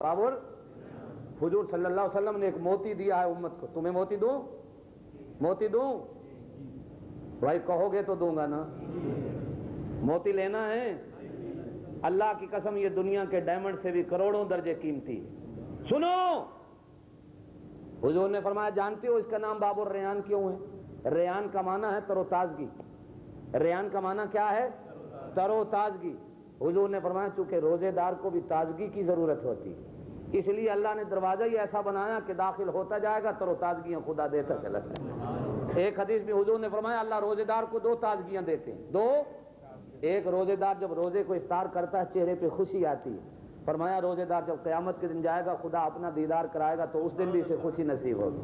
बाबुर हुजूर सल्लल्लाहु अलैहि वसल्लम ने एक मोती दिया है उम्मत को। तुम्हें मोती दूं? मोती दूं? भाई कहोगे तो दूंगा ना। मोती लेना है? अल्लाह की कसम ये दुनिया के डायमंड से भी करोड़ों दर्जे कीमती है। सुनो, हुजूर ने फरमाया जानते हो इसका नाम बाबुर रेयान क्यों है? रेयान का माना है तरोताजगी। रेयान का माना क्या है? तरोताजगी। हुजूर ने फरमाया चूंकि रोजेदार को भी ताजगी की जरूरत होती है, इसलिए अल्लाह ने दरवाजा ही ऐसा बनाया कि दाखिल होता जाएगा, तरोताजगियां खुदा देता चला जाएगा। एक हदीस में हुजूर ने फरमाया अल्लाह रोजेदार को 2 ताजगियां देते हैं। 2, एक रोजेदार जब रोजे को इफ्तार करता है चेहरे पे खुशी आती है। फरमाया रोजेदार जब क़यामत के दिन जाएगा खुदा अपना दीदार कराएगा तो उस दिन भी इसे खुशी नसीब होगी।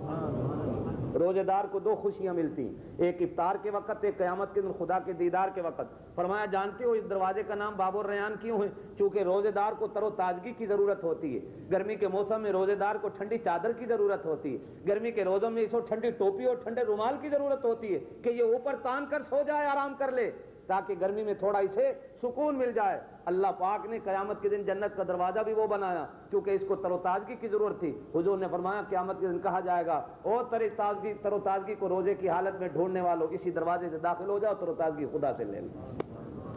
रोजेदार को 2 खुशियां मिलती हैं, एक इफ्तार के वक्त, एक क़यामत के दिन खुदा के दीदार के वक्त। फरमाया जानते हो इस दरवाजे का नाम बाबुर रेयान क्यों है? चूंकि रोजेदार को तरोताजगी की जरूरत होती है। गर्मी के मौसम में रोजेदार को ठंडी चादर की जरूरत होती है, गर्मी के रोजों में इसको ठंडी टोपी और ठंडे रुमाल की जरूरत होती है कि ये ऊपर तान कर सो जाए, आराम कर ले, ताकि गर्मी में थोड़ा इसे सुकून मिल जाए। अल्लाह पाक ने क़यामत के दिन जन्नत का दरवाजा भी वो बनाया क्योंकि इसको तरोताजगी की जरूरत थी। हुजूर ने फरमाया क़यामत के दिन कहा जाएगा ओ तरोताजगी को रोजे की हालत में ढूंढने वालों इसी दरवाजे से दाखिल हो जाओ, तरोताजगी खुदा से ले लो।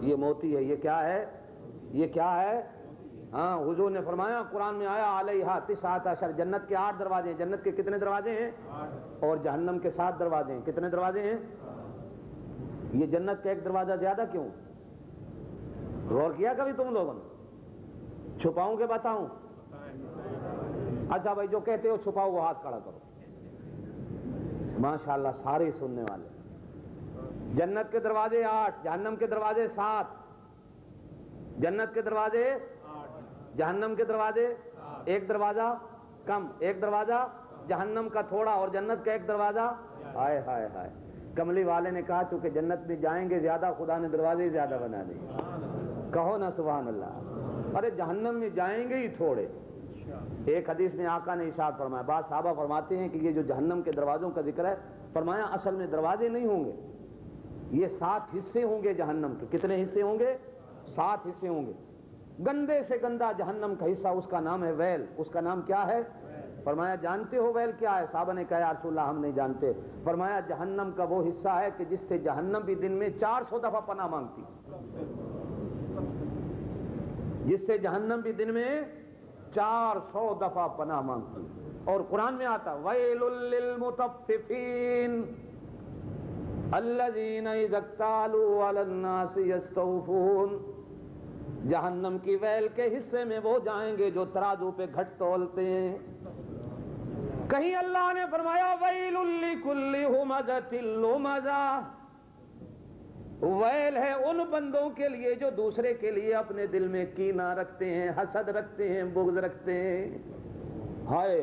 ये मोती है। ये क्या है? ये क्या है? हाँ, हुजूर ने फरमाया कुरान में आया अलैहा 19 जन्नत के 8 दरवाजे हैं। जन्नत के कितने दरवाजे हैं? 8। और जहन्नम के 7 दरवाजे हैं। कितने दरवाजे हैं? ये जन्नत का एक दरवाजा ज्यादा क्यों? गौर किया कभी तुम लोगों ने? छुपाऊं के बताऊं? अच्छा भाई जो कहते हो छुपाओ वो हाथ खड़ा करो। माशाल्लाह सारे सुनने वाले। जन्नत के दरवाजे 8, जहन्नम के दरवाजे 7। जन्नत के दरवाजे 8, जहन्नम के दरवाजे 1 दरवाजा कम, 1 दरवाजा जहन्नम का थोड़ा और जन्नत का 1 दरवाजा। हाय हाय हाय। कमली वाले ने कहा चूंकि जन्नत में जाएंगे ज्यादा, खुदा ने दरवाजे ज्यादा बना दिए। कहो ना सुभान अल्लाह। अरे जहन्नम में जाएंगे ही थोड़े। एक हदीस में आका ने इरशाद फरमाया, बाद साहबा फरमाते हैं कि ये जो जहन्नम के दरवाजों का जिक्र है, फरमाया असल में दरवाजे नहीं होंगे, ये 7 हिस्से होंगे जहन्नम के। कितने हिस्से होंगे? 7 हिस्से होंगे। गंदे से गंदा जहन्नम का हिस्सा उसका नाम है वैल। उसका नाम क्या है? फरमाया जानते हो वैल क्या है? साहबा ने कहा या रसूलल्लाह हम नहीं जानते। फरमाया जहन्नम का वो हिस्सा है कि जिससे जहन्नम भी दिन में 400 दफा पनाह मांगती, जिससे जहन्नम भी दिन में 400 दफा पनाह मांगती। और कुरान में आता वैलुल लिल मुतफ्फिफीन अल्लज़ीना इज़ा क़ालू अलन नासि यस्तौफून। जहन्नम की वैल के हिस्से में वो जाएंगे जो तराजू पे घट तोलते हैं। कहीं अल्लाह ने फरमाया वैलुल लिकुल्लि हुमज़तिल लुमज़ा, वैल है उन बंदों के लिए जो दूसरे के लिए अपने दिल में कीना रखते हैं, हसद रखते हैं, बुग़्ज़ रखते हैं। हाय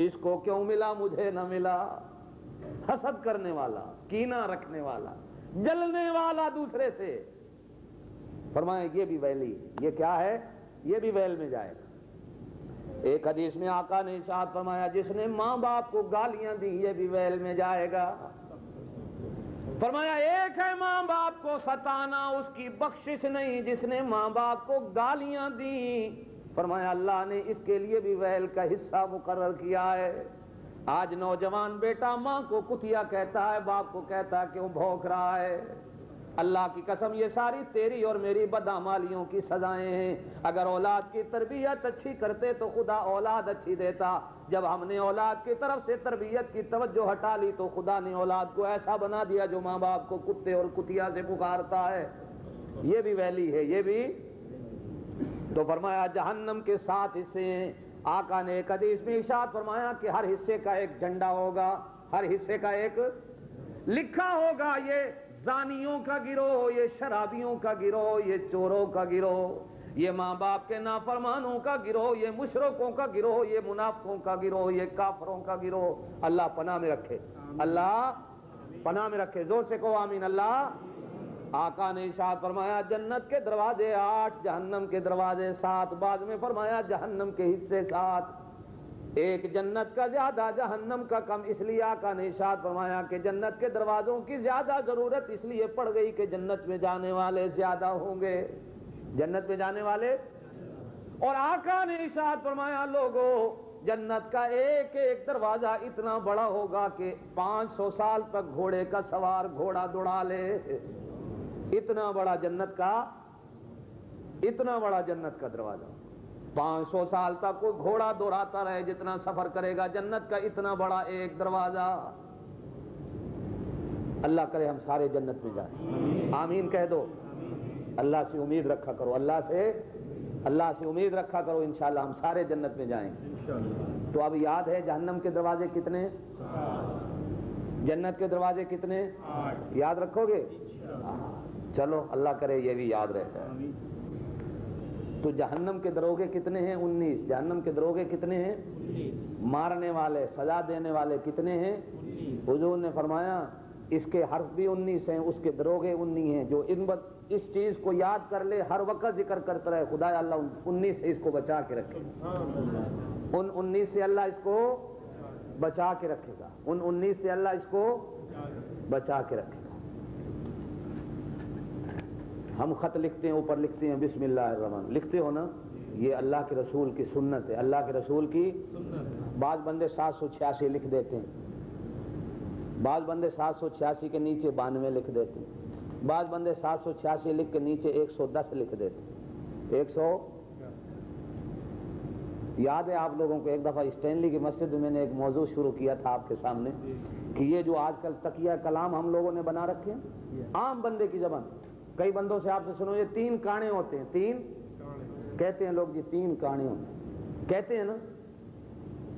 इसको क्यों मिला मुझे न मिला। हसद करने वाला, कीना रखने वाला, जलने वाला दूसरे से। फरमाया ये भी वैली। ये क्या है? ये भी वैल में जाएगा। एक हदीस में आका ने इरशाद फरमाया जिसने माँ बाप को गालियां दी ये भी वैल में जाएगा। फरमाया एक है माँ बाप को सताना, उसकी बख्शिश नहीं जिसने माँ बाप को गालियां दी। फरमाया अल्लाह ने इसके लिए भी वैल का हिस्सा मुकर्रर किया है। आज नौजवान बेटा माँ को कुतिया कहता है, बाप को कहता है क्यों भौंक रहा है। अल्लाह की कसम ये सारी तेरी और मेरी बदअमालियों की सजाएं हैं। अगर औलाद की तरबियत अच्छी करते तो खुदा औलाद अच्छी देता। जब हमने औलाद की तरफ से तरबियत की तवज्जो हटा ली तो खुदा ने औलाद को ऐसा बना दिया जो माँ बाप को कुत्ते और कुतिया से पुकारता है। ये भी वैली है। ये भी तो फरमाया जहन्नम के 7 हिस्से हैं। आका ने एक हदीस में इरशाद फरमाया कि हर हिस्से का एक झंडा होगा, हर हिस्से का एक लिखा होगा ये जानियों का गिरोह, ये शराबियों का गिरोह, ये चोरों का गिरोह, ये माँ बाप के नाफरमानों का गिरोह, ये मुशरिकों का गिरोह, ये मुनाफिकों का गिरोह, ये काफरों का गिरोह। अल्लाह पनाह में रखे, अल्लाह पनाह में रखे। जोर से कहो आमीन। अल्लाह। आका ने इरशाद फरमाया जन्नत के दरवाजे 8, जहन्नम के दरवाजे 7। बाद में फरमाया जहन्नम के हिस्से 7, एक जन्नत का ज्यादा जहन्नम का कम। इसलिए आका ने इरशाद फरमाया कि जन्नत के दरवाजों की ज्यादा जरूरत इसलिए पड़ गई कि जन्नत में जाने वाले ज्यादा होंगे। जन्नत में जाने वाले اور آقا نے ارشاد فرمایا لوگو جنت کا ایک ایک دروازہ اتنا بڑا ہوگا کہ 500 سال تک گھوڑے کا سوار گھوڑا دوڑا لے. اتنا بڑا جنت کا دروازہ 500 سال تک کوئی گھوڑا دوڑاتا رہے جتنا سفر کرے گا. جنت کا اتنا بڑا ایک دروازہ. اللہ کرے ہم سارے جنت میں جائیں. آمین کہہ دو. اللہ سے امید رکھا کرو, اللہ سے امید رکھا کرو, انشاءاللہ ہم سارے جنت میں جائیں گے. تو اب یاد ہے جہنم کے دروازے کتنے, جنت کے دروازے کتنے, یاد رکھو گے؟ چلو اللہ کرے یہ بھی یاد رہتا ہے. تو جہنم کے دروگے کتنے ہیں؟ 19. جہنم کے دروگے کتنے ہیں؟ مارنے والے, سزا دینے والے کتنے ہیں؟ حضور نے فرمایا اس کے حرف بھی 19 ہیں, اس کے دروگے 19 ہیں. جو اس چیز کو یاد کر لے, ہر وقت ذکر کرتا رہے, خدا اللہ 19 سے اس کو بچا کے رکھے. ان 19 سے اللہ اس کو بچا کے رکھے گا. ان 19 سے اللہ اس کو بچا کے رکھے گا. ہم خط لکھتے ہیں, اوپر لکھتے ہیں بسم اللہ الرحمن, لکھتے ہو نا, یہ اللہ کے رسول کی سنت ہے. اللہ کے رسول کی بعض بندے 786 لکھ دیتے ہیں, بعض بندے 786 کے نیچے 92 لکھ دیتے ہیں, بعض بندے 786 لکھ کے نیچے 110 لکھ دیتے ہیں. 100 یاد ہے آپ لوگوں کو ایک دفعہ اسٹینلی کی مسجد میں نے ایک موضوع شروع کیا تھا آپ کے سامنے کہ یہ جو آج کل تکیہ کلام ہم لوگوں نے بنا رکھے ہیں عام بندے کی زبان. کئی بندوں سے آپ سے سنو یہ 3 کانے ہوتے ہیں, 3 کہتے ہیں لوگ, جی 3 کانے ہوتے ہیں, کہتے ہیں نا,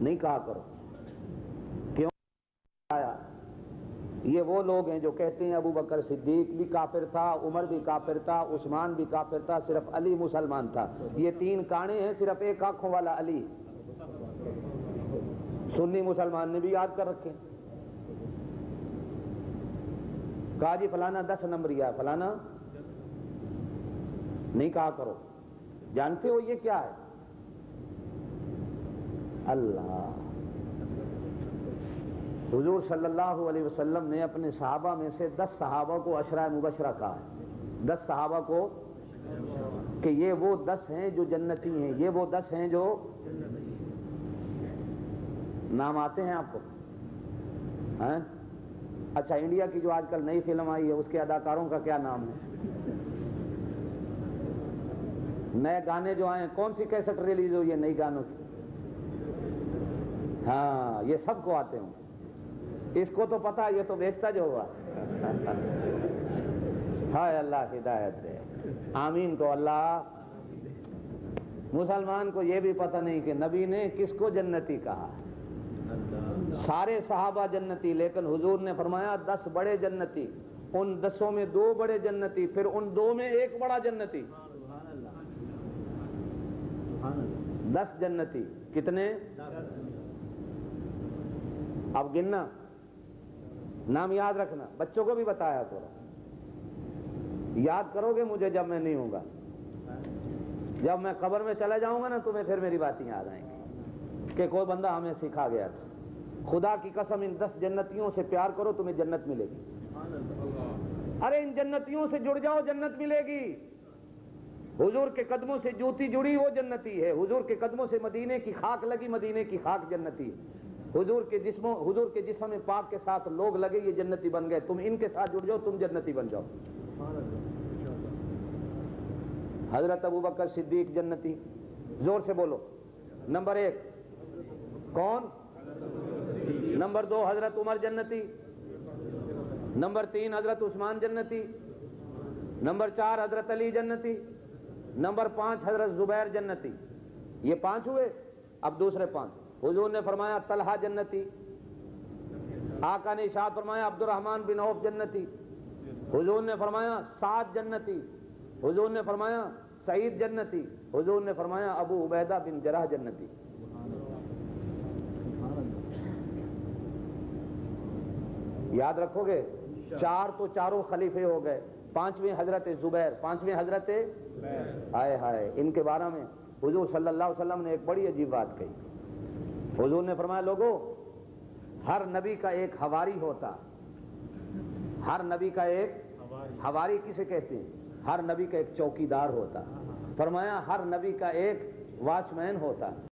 نہیں کہا کرو. کیوں آیا؟ یہ وہ لوگ ہیں جو کہتے ہیں ابو بکر صدیق بھی کافر تھا, عمر بھی کافر تھا, عثمان بھی کافر تھا, صرف علی مسلمان تھا. یہ 3 کانے ہیں, صرف ایک آنکھوں والا علی. سنی مسلمان نے بھی یاد کر رکھے. کہا جی فلانا 10 نمبریا, فلانا نہیں کہا کرو. جانتے ہو یہ کیا ہے؟ اللہ. حضور صلی اللہ علیہ وسلم نے اپنے صحابہ میں سے 10 صحابہ کو عشرہ مبشرہ کہا ہے. 10 صحابہ کو کہ یہ وہ 10 ہیں جو جنتی ہیں, یہ وہ 10 ہیں جو نام آتے ہیں آپ کو. اچھا انڈیا کی جو آج کل نئی فلم آئی ہے اس کے اداکاروں کا کیا نام ہے؟ نئے گانے جو آئے ہیں, کون سی کیسٹ ریلیز ہوئی ہے نئی گانوں کی؟ ہاں یہ سب کو آتے ہوں. اس کو تو پتا, یہ تو بیچتا جو ہوا. ہائے اللہ ہدایت دے. آمین کو اللہ. مسلمان کو یہ بھی پتہ نہیں کہ نبی نے کس کو جنتی کہا. سارے صحابہ جنتی, لیکن حضور نے فرمایا 10 بڑے جنتی, ان 10 میں 2 بڑے جنتی, پھر ان 2 میں 1 بڑا جنتی. 10 جنتی کتنے؟ اب گننا, نام یاد رکھنا, بچوں کو بھی بتایا کرو. یاد کرو گے مجھے جب میں نہیں ہوں گا. جب میں قبر میں چلا جاؤں گا نا تمہیں پھر میری باتیں یاد آئیں گی کہ کوئی بندہ ہمیں سکھا گیا تھا. خدا کی قسم ان 10 جنتیوں سے پیار کرو تمہیں جنت ملے گی. ارے ان جنتیوں سے جڑ جاؤ, جنت ملے گی. حضور کے قدموں سے جوتی جڑی وہ جنتی ہے. حضور کے قدموں سے مدینے کی خاک لگی, مدینے کی خاک جنتی ہے. حضور کے جسم پاک کے ساتھ لوگ لگے, یہ جنتی بن گئے. تم ان کے ساتھ جڑ جاؤ, تم جنتی بن جاؤ. حضرت ابوبکر صدیق جنتی, زور سے بولو. نمبر 1 کون؟ نمبر 2 حضرت عمر جنتی. نمبر 3 حضرت عثمان جنتی. نمبر 4 حضرت علی جنتی. نمبر 5 حضرت زبیر جنتی. یہ 5 ہوئے. اب دوسرے 5. حضور نے فرمایا طلحہ جنتی. آقا نے ارشاد فرمایا عبد الرحمن بن عوف جنتی. حضور نے فرمایا سعد جنتی. حضور نے فرمایا سعید جنتی. حضور نے فرمایا ابو عبیدہ بن جراح جنتی. یاد رکھو گے. 4 تو چاروں خلیفے ہو گئے. 5ویں حضرت زبیر, 5ویں حضرت ہائے ہائے. ان کے بارے میں حضور صلی اللہ علیہ وسلم نے ایک بڑی عجیب بات کہی. حضور نے فرمایا لوگو ہر نبی کا ایک حواری ہوتا. ہر نبی کا ایک حواری کسے کہتے ہیں؟ ہر نبی کا ایک چوکیدار ہوتا. فرمایا ہر نبی کا ایک واچ مین ہوتا.